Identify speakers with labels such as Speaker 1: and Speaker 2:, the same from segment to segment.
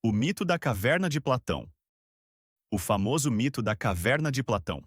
Speaker 1: O mito da caverna de Platão. O famoso mito da caverna de Platão.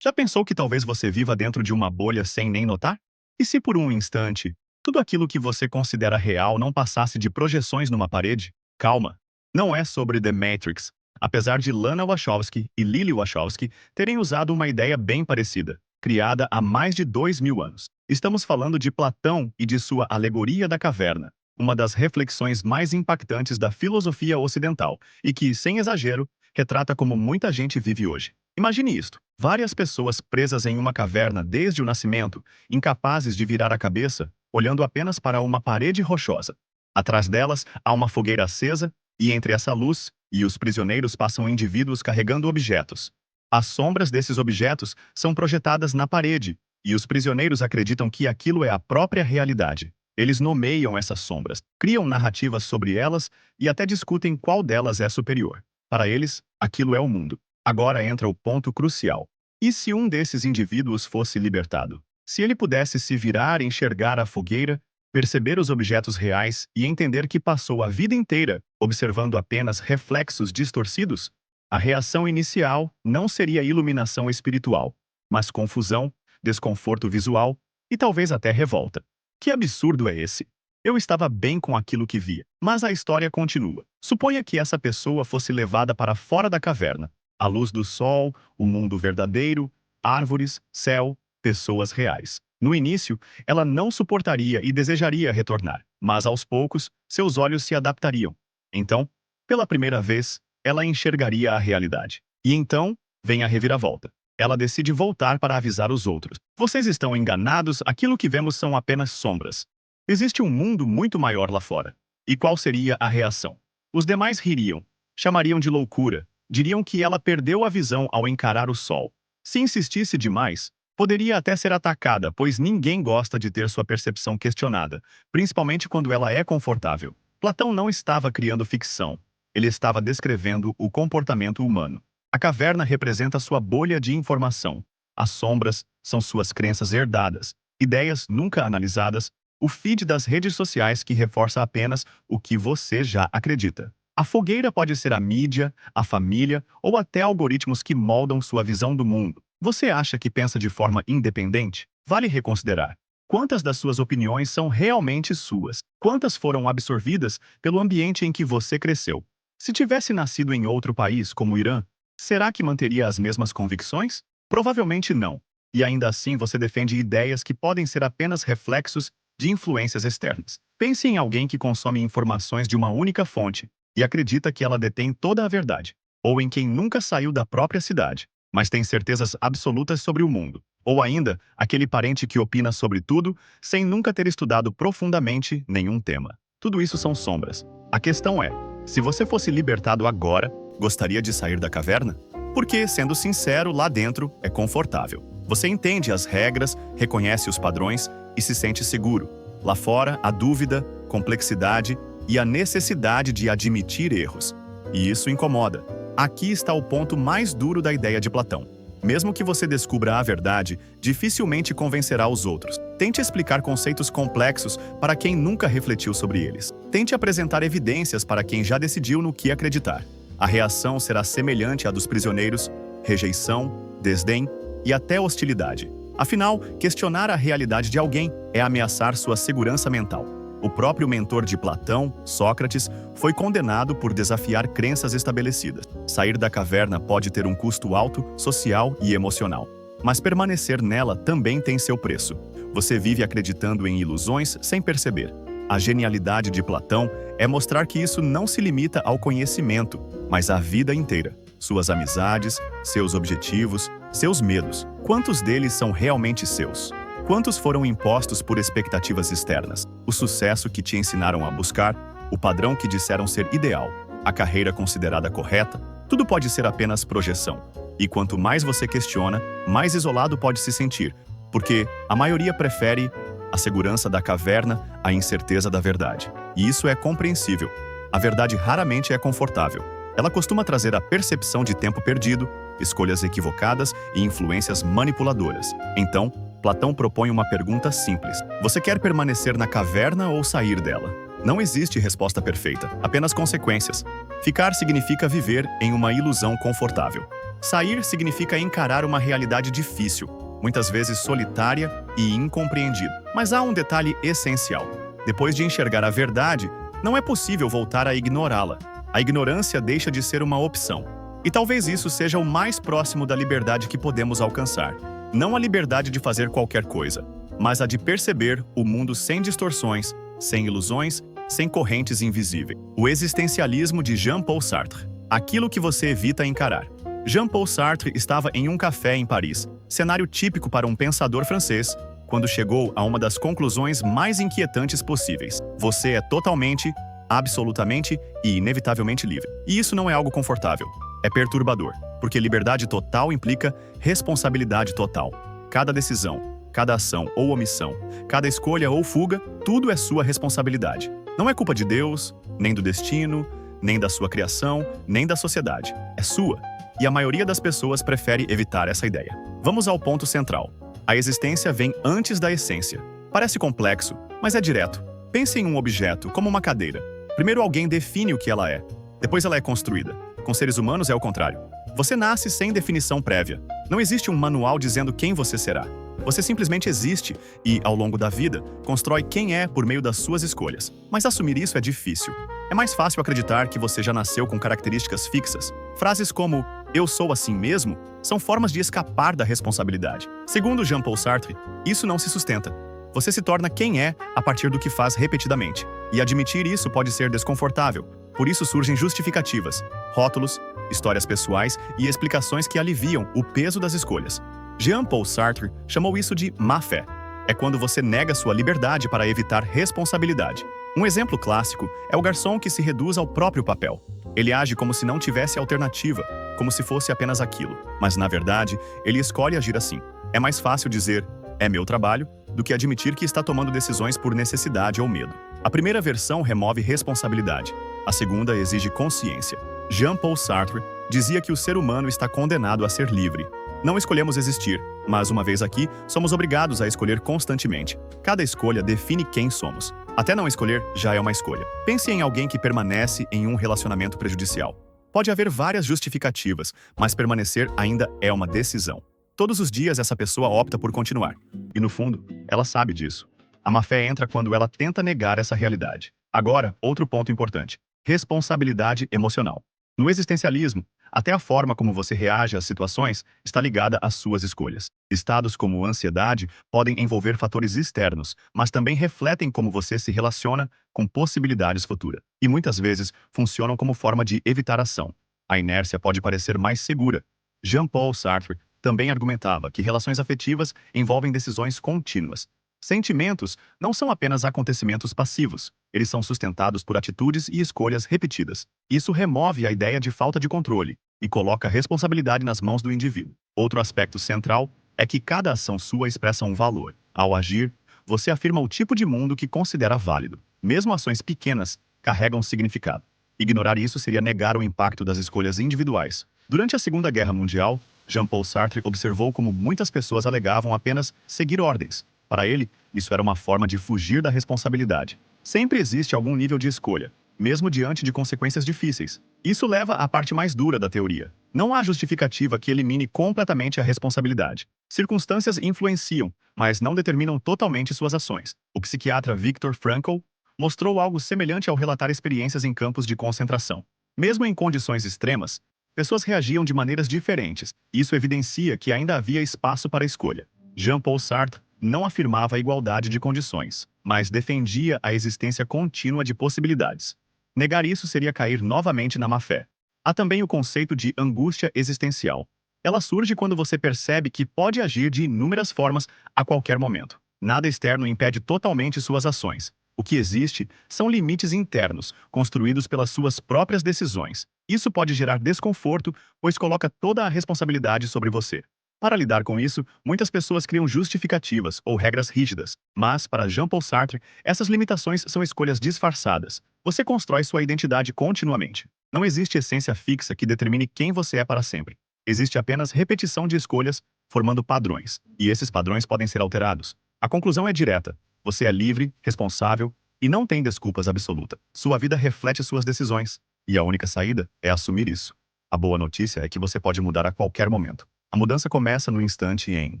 Speaker 1: Já pensou que talvez você viva dentro de uma bolha sem nem notar? E se por um instante, tudo aquilo que você considera real não passasse de projeções numa parede? Calma, não é sobre The Matrix. Apesar de Lana Wachowski e Lily Wachowski terem usado uma ideia bem parecida, criada há mais de 2000 anos. Estamos falando de Platão e de sua alegoria da caverna, uma das reflexões mais impactantes da filosofia ocidental e que, sem exagero, retrata como muita gente vive hoje. Imagine isto: várias pessoas presas em uma caverna desde o nascimento, incapazes de virar a cabeça, olhando apenas para uma parede rochosa. Atrás delas há uma fogueira acesa, e entre essa luz e os prisioneiros passam indivíduos carregando objetos. As sombras desses objetos são projetadas na parede, e os prisioneiros acreditam que aquilo é a própria realidade. Eles nomeiam essas sombras, criam narrativas sobre elas e até discutem qual delas é superior. Para eles, aquilo é o mundo. Agora entra o ponto crucial. E se um desses indivíduos fosse libertado? Se ele pudesse se virar e enxergar a fogueira, perceber os objetos reais e entender que passou a vida inteira observando apenas reflexos distorcidos? A reação inicial não seria iluminação espiritual, mas confusão, desconforto visual e talvez até revolta. Que absurdo é esse? Eu estava bem com aquilo que via, mas a história continua. Suponha que essa pessoa fosse levada para fora da caverna. A luz do sol, o mundo verdadeiro, árvores, céu, pessoas reais. No início, ela não suportaria e desejaria retornar, mas aos poucos, seus olhos se adaptariam. Então, pela primeira vez, ela enxergaria a realidade. E então, vem a reviravolta. Ela decide voltar para avisar os outros. Vocês estão enganados, aquilo que vemos são apenas sombras. Existe um mundo muito maior lá fora. E qual seria a reação? Os demais ririam, chamariam de loucura, diriam que ela perdeu a visão ao encarar o sol. Se insistisse demais, poderia até ser atacada, pois ninguém gosta de ter sua percepção questionada, principalmente quando ela é confortável. Platão não estava criando ficção. Ele estava descrevendo o comportamento humano. A caverna representa sua bolha de informação. As sombras são suas crenças herdadas, ideias nunca analisadas, o feed das redes sociais que reforça apenas o que você já acredita. A fogueira pode ser a mídia, a família ou até algoritmos que moldam sua visão do mundo. Você acha que pensa de forma independente? Vale reconsiderar. Quantas das suas opiniões são realmente suas? Quantas foram absorvidas pelo ambiente em que você cresceu? Se tivesse nascido em outro país, como o Irã, será que manteria as mesmas convicções? Provavelmente não. E ainda assim você defende ideias que podem ser apenas reflexos de influências externas. Pense em alguém que consome informações de uma única fonte e acredita que ela detém toda a verdade. Ou em quem nunca saiu da própria cidade, mas tem certezas absolutas sobre o mundo. Ou ainda, aquele parente que opina sobre tudo sem nunca ter estudado profundamente nenhum tema. Tudo isso são sombras. A questão é, se você fosse libertado agora, gostaria de sair da caverna? Porque, sendo sincero, lá dentro é confortável. Você entende as regras, reconhece os padrões e se sente seguro. Lá fora, a dúvida, complexidade e a necessidade de admitir erros. E isso incomoda. Aqui está o ponto mais duro da ideia de Platão. Mesmo que você descubra a verdade, dificilmente convencerá os outros. Tente explicar conceitos complexos para quem nunca refletiu sobre eles. Tente apresentar evidências para quem já decidiu no que acreditar. A reação será semelhante à dos prisioneiros: rejeição, desdém e até hostilidade. Afinal, questionar a realidade de alguém é ameaçar sua segurança mental. O próprio mentor de Platão, Sócrates, foi condenado por desafiar crenças estabelecidas. Sair da caverna pode ter um custo alto, social e emocional. Mas permanecer nela também tem seu preço. Você vive acreditando em ilusões sem perceber. A genialidade de Platão é mostrar que isso não se limita ao conhecimento, mas à vida inteira. Suas amizades, seus objetivos, seus medos. Quantos deles são realmente seus? Quantos foram impostos por expectativas externas? O sucesso que te ensinaram a buscar, o padrão que disseram ser ideal, a carreira considerada correta, tudo pode ser apenas projeção. E quanto mais você questiona, mais isolado pode se sentir, porque a maioria prefere a segurança da caverna à incerteza da verdade. E isso é compreensível. A verdade raramente é confortável. Ela costuma trazer a percepção de tempo perdido, escolhas equivocadas e influências manipuladoras. Então, Platão propõe uma pergunta simples: você quer permanecer na caverna ou sair dela? Não existe resposta perfeita, apenas consequências. Ficar significa viver em uma ilusão confortável. Sair significa encarar uma realidade difícil, muitas vezes solitária e incompreendida. Mas há um detalhe essencial. Depois de enxergar a verdade, não é possível voltar a ignorá-la. A ignorância deixa de ser uma opção. E talvez isso seja o mais próximo da liberdade que podemos alcançar. Não a liberdade de fazer qualquer coisa, mas a de perceber o mundo sem distorções, sem ilusões, sem correntes invisíveis. O existencialismo de Jean-Paul Sartre. Aquilo que você evita encarar. Jean-Paul Sartre estava em um café em Paris, cenário típico para um pensador francês, quando chegou a uma das conclusões mais inquietantes possíveis. Você é totalmente, absolutamente e inevitavelmente livre. E isso não é algo confortável. É perturbador, porque liberdade total implica responsabilidade total. Cada decisão, cada ação ou omissão, cada escolha ou fuga, tudo é sua responsabilidade. Não é culpa de Deus, nem do destino, nem da sua criação, nem da sociedade. É sua. E a maioria das pessoas prefere evitar essa ideia. Vamos ao ponto central. A existência vem antes da essência. Parece complexo, mas é direto. Pense em um objeto, como uma cadeira. Primeiro alguém define o que ela é. Depois ela é construída. Com seres humanos é o contrário. Você nasce sem definição prévia. Não existe um manual dizendo quem você será. Você simplesmente existe e, ao longo da vida, constrói quem é por meio das suas escolhas. Mas assumir isso é difícil. É mais fácil acreditar que você já nasceu com características fixas. Frases como "eu sou assim mesmo" são formas de escapar da responsabilidade. Segundo Jean-Paul Sartre, isso não se sustenta. Você se torna quem é a partir do que faz repetidamente. E admitir isso pode ser desconfortável. Por isso surgem justificativas, rótulos, histórias pessoais e explicações que aliviam o peso das escolhas. Jean-Paul Sartre chamou isso de má-fé. É quando você nega sua liberdade para evitar responsabilidade. Um exemplo clássico é o garçom que se reduz ao próprio papel. Ele age como se não tivesse alternativa, como se fosse apenas aquilo. Mas, na verdade, ele escolhe agir assim. É mais fácil dizer, "é meu trabalho", do que admitir que está tomando decisões por necessidade ou medo. A primeira versão remove responsabilidade. A segunda exige consciência. Jean-Paul Sartre dizia que o ser humano está condenado a ser livre. Não escolhemos existir, mas uma vez aqui, somos obrigados a escolher constantemente. Cada escolha define quem somos. Até não escolher já é uma escolha. Pense em alguém que permanece em um relacionamento prejudicial. Pode haver várias justificativas, mas permanecer ainda é uma decisão. Todos os dias essa pessoa opta por continuar. E no fundo, ela sabe disso. A má-fé entra quando ela tenta negar essa realidade. Agora, outro ponto importante. Responsabilidade emocional. No existencialismo, até a forma como você reage às situações está ligada às suas escolhas. Estados como ansiedade podem envolver fatores externos, mas também refletem como você se relaciona com possibilidades futuras. E muitas vezes funcionam como forma de evitar ação. A inércia pode parecer mais segura. Jean-Paul Sartre também argumentava que relações afetivas envolvem decisões contínuas. Sentimentos não são apenas acontecimentos passivos, eles são sustentados por atitudes e escolhas repetidas. Isso remove a ideia de falta de controle e coloca a responsabilidade nas mãos do indivíduo. Outro aspecto central é que cada ação sua expressa um valor. Ao agir, você afirma o tipo de mundo que considera válido. Mesmo ações pequenas carregam significado. Ignorar isso seria negar o impacto das escolhas individuais. Durante a Segunda Guerra Mundial, Jean-Paul Sartre observou como muitas pessoas alegavam apenas seguir ordens. Para ele, isso era uma forma de fugir da responsabilidade. Sempre existe algum nível de escolha, mesmo diante de consequências difíceis. Isso leva à parte mais dura da teoria. Não há justificativa que elimine completamente a responsabilidade. Circunstâncias influenciam, mas não determinam totalmente suas ações. O psiquiatra Viktor Frankl mostrou algo semelhante ao relatar experiências em campos de concentração. Mesmo em condições extremas, pessoas reagiam de maneiras diferentes. Isso evidencia que ainda havia espaço para escolha. Jean-Paul Sartre não afirmava a igualdade de condições, mas defendia a existência contínua de possibilidades. Negar isso seria cair novamente na má-fé. Há também o conceito de angústia existencial. Ela surge quando você percebe que pode agir de inúmeras formas a qualquer momento. Nada externo impede totalmente suas ações. O que existe são limites internos, construídos pelas suas próprias decisões. Isso pode gerar desconforto, pois coloca toda a responsabilidade sobre você. Para lidar com isso, muitas pessoas criam justificativas ou regras rígidas. Mas, para Jean-Paul Sartre, essas limitações são escolhas disfarçadas. Você constrói sua identidade continuamente. Não existe essência fixa que determine quem você é para sempre. Existe apenas repetição de escolhas, formando padrões. E esses padrões podem ser alterados. A conclusão é direta. Você é livre, responsável E não tem desculpas absoluta. Sua vida reflete suas decisões. E a única saída é assumir isso. A boa notícia é que você pode mudar a qualquer momento. A mudança começa no instante em...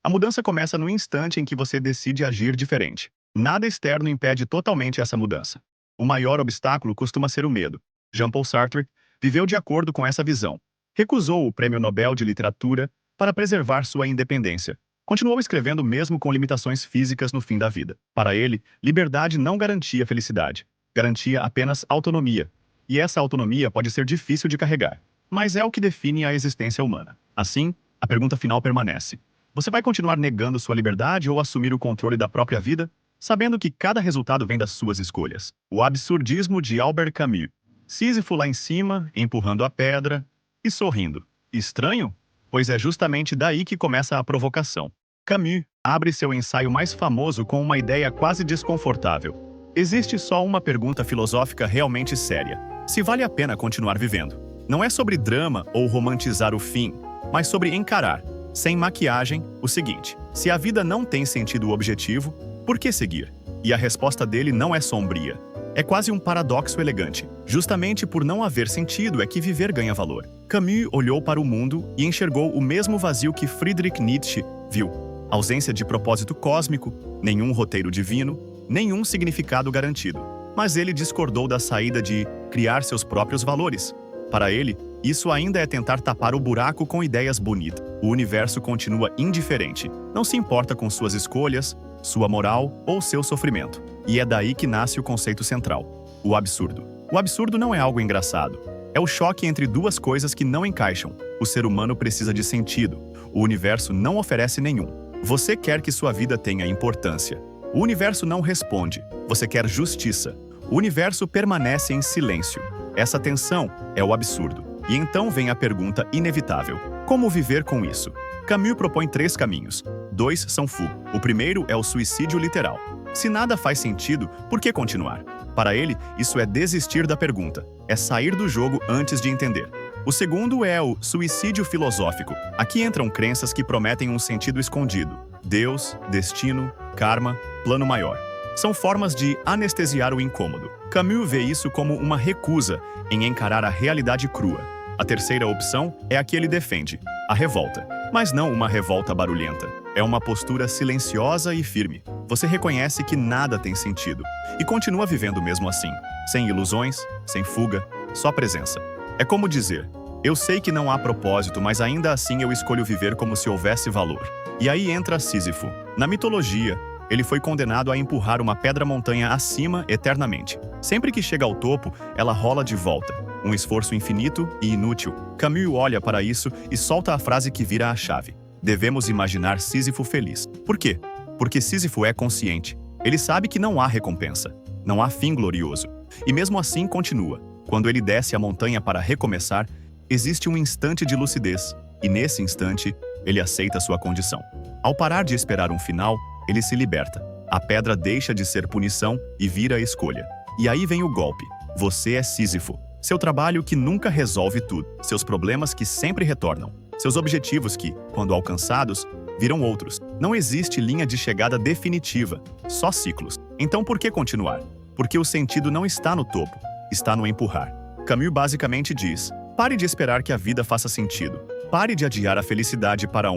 Speaker 1: A mudança começa no instante em que você decide agir diferente. Nada externo impede totalmente essa mudança. O maior obstáculo costuma ser o medo. Jean-Paul Sartre viveu de acordo com essa visão. Recusou o Prêmio Nobel de Literatura para preservar sua independência. Continuou escrevendo mesmo com limitações físicas no fim da vida. Para ele, liberdade não garantia felicidade. Garantia apenas autonomia. E essa autonomia pode ser difícil de carregar. Mas é o que define a existência humana. Assim, a pergunta final permanece. Você vai continuar negando sua liberdade ou assumir o controle da própria vida, sabendo que cada resultado vem das suas escolhas? O absurdismo de Albert Camus. Sísifo lá em cima, empurrando a pedra e sorrindo. Estranho? Pois é justamente daí que começa a provocação. Camus abre seu ensaio mais famoso com uma ideia quase desconfortável. Existe só uma pergunta filosófica realmente séria: se vale a pena continuar vivendo. Não é sobre drama ou romantizar o fim, mas sobre encarar, sem maquiagem, o seguinte: se a vida não tem sentido objetivo, por que seguir? E a resposta dele não é sombria. É quase um paradoxo elegante. Justamente por não haver sentido é que viver ganha valor. Camus olhou para o mundo e enxergou o mesmo vazio que Friedrich Nietzsche viu. Ausência de propósito cósmico, nenhum roteiro divino, nenhum significado garantido. Mas ele discordou da saída de criar seus próprios valores. Para ele, isso ainda é tentar tapar o buraco com ideias bonitas. O universo continua indiferente. Não se importa com suas escolhas, sua moral ou seu sofrimento. E é daí que nasce o conceito central: o absurdo. O absurdo não é algo engraçado. É o choque entre duas coisas que não encaixam. O ser humano precisa de sentido. O universo não oferece nenhum. Você quer que sua vida tenha importância. O universo não responde. Você quer justiça. O universo permanece em silêncio. Essa tensão é o absurdo. E então vem a pergunta inevitável: como viver com isso? Camus propõe 3 caminhos. 2 são fuga. O primeiro é o suicídio literal. Se nada faz sentido, por que continuar? Para ele, isso é desistir da pergunta. É sair do jogo antes de entender. O segundo é o suicídio filosófico. Aqui entram crenças que prometem um sentido escondido: Deus, destino, karma, plano maior. São formas de anestesiar o incômodo. Camus vê isso como uma recusa em encarar a realidade crua. A terceira opção é a que ele defende: a revolta. Mas não uma revolta barulhenta. É uma postura silenciosa e firme. Você reconhece que nada tem sentido e continua vivendo mesmo assim, sem ilusões, sem fuga, só presença. É como dizer: eu sei que não há propósito, mas ainda assim eu escolho viver como se houvesse valor. E aí entra Sísifo. Na mitologia, ele foi condenado a empurrar uma pedra-montanha acima eternamente. Sempre que chega ao topo, ela rola de volta. Um esforço infinito e inútil. Camus olha para isso e solta a frase que vira a chave: devemos imaginar Sísifo feliz. Por quê? Porque Sísifo é consciente. Ele sabe que não há recompensa. Não há fim glorioso. E mesmo assim continua. Quando ele desce a montanha para recomeçar, existe um instante de lucidez. E nesse instante, ele aceita sua condição. Ao parar de esperar um final, ele se liberta. A pedra deixa de ser punição e vira escolha. E aí vem o golpe. Você é Sísifo. Seu trabalho que nunca resolve tudo. Seus problemas que sempre retornam. Seus objetivos que, quando alcançados, viram outros. Não existe linha de chegada definitiva, só ciclos. Então por que continuar? Porque o sentido não está no topo, está no empurrar. Camus basicamente diz: pare de esperar que a vida faça sentido. Pare de adiar a felicidade para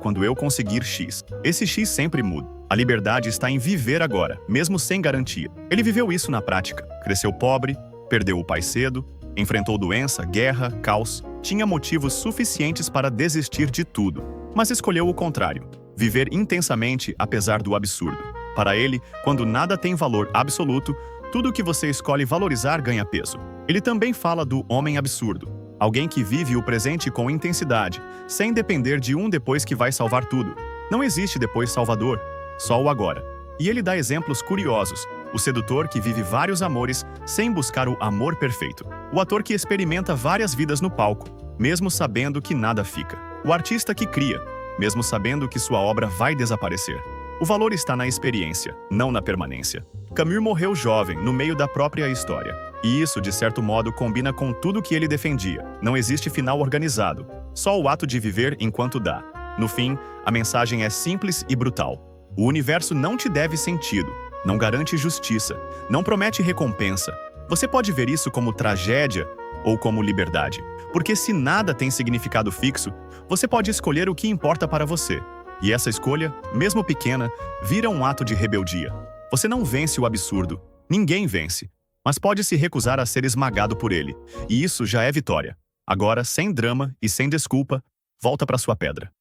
Speaker 1: quando eu conseguir X. Esse X sempre muda. A liberdade está em viver agora, mesmo sem garantia. Ele viveu isso na prática. Cresceu pobre, perdeu o pai cedo, enfrentou doença, guerra, caos. Tinha motivos suficientes para desistir de tudo, mas escolheu o contrário: viver intensamente apesar do absurdo. Para ele, quando nada tem valor absoluto, tudo que você escolhe valorizar ganha peso. Ele também fala do homem absurdo, alguém que vive o presente com intensidade, sem depender de depois que vai salvar tudo. Não existe depois salvador, só o agora. E ele dá exemplos curiosos: o sedutor que vive vários amores sem buscar o amor perfeito. O ator que experimenta várias vidas no palco, mesmo sabendo que nada fica. O artista que cria, mesmo sabendo que sua obra vai desaparecer. O valor está na experiência, não na permanência. Camus morreu jovem, no meio da própria história. E isso, de certo modo, combina com tudo que ele defendia. Não existe final organizado, só o ato de viver enquanto dá. No fim, a mensagem é simples e brutal: o universo não te deve sentido. não garante justiça, não promete recompensa. Você pode ver isso como tragédia ou como liberdade, porque se nada tem significado fixo, você pode escolher o que importa para você. E essa escolha, mesmo pequena, vira um ato de rebeldia. Você não vence o absurdo, ninguém vence, mas pode se recusar a ser esmagado por ele. E isso já é vitória. Agora, sem drama e sem desculpa, volta para sua pedra.